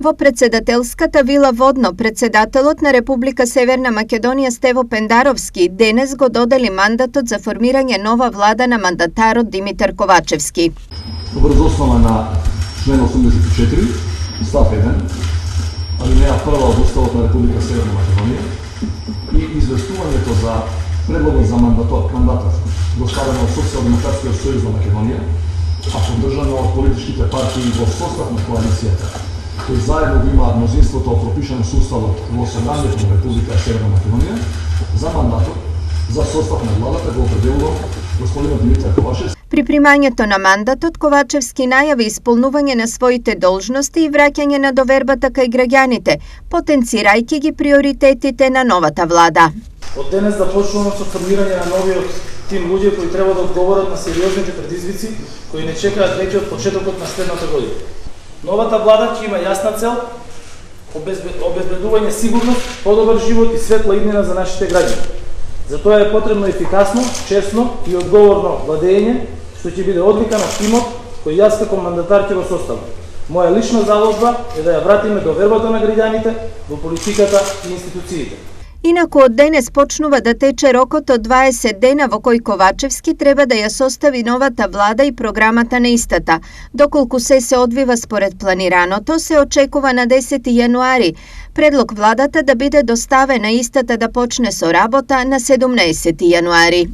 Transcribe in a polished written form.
Во председателската вила Водно, председателот на Република Северна Македонија Стево Пендаровски денес го додели мандатот за формирање нова влада на мандатарот Димитар Ковачевски. Врз основа на член 84, став 1, алинеја 1 од Уставот на Република Северна Македонија и известувањето за предлогот за мандатот доставено од Социјалдемократскиот сојуз на Македонија, а поддржано од политичките партии во состав на коалицијата, кои заедно го имаат мнозинството пропишано со Уставот во Собранието на Република Северна Македонија, за мандатот за состав на владата го определува господинот Димитар Ковачевски. При примањето на мандатот, Ковачевски најави исполнување на своите должности и враќање на довербата кај граѓаните, потенцирајќи ги приоритетите на новата влада. Од денес започнуваме со формирање на новиот тим луѓе кои треба да одговорат на сериозните предизвици кои не чекаат веќе од почетокот на следната година. Новата влада ќе има јасна цел, обезбедување сигурност, подобар живот и светла иднина за нашите граѓани. Затоа е потребно ефикасно, честно и одговорно владење, што ќе биде одлика на тимот кој јас како мандатар ќе го составам. Моја лична заложба е да ја вратиме довербата на граѓаните во политиката и институциите. Инаку од денес почнува да тече рокот од 20 дена во кој Ковачевски треба да ја состави новата влада и програмата на истата. Доколку се одвива според планираното, се очекува на 10 јануари предлог владата да биде доставена истата да почне со работа на 17 јануари.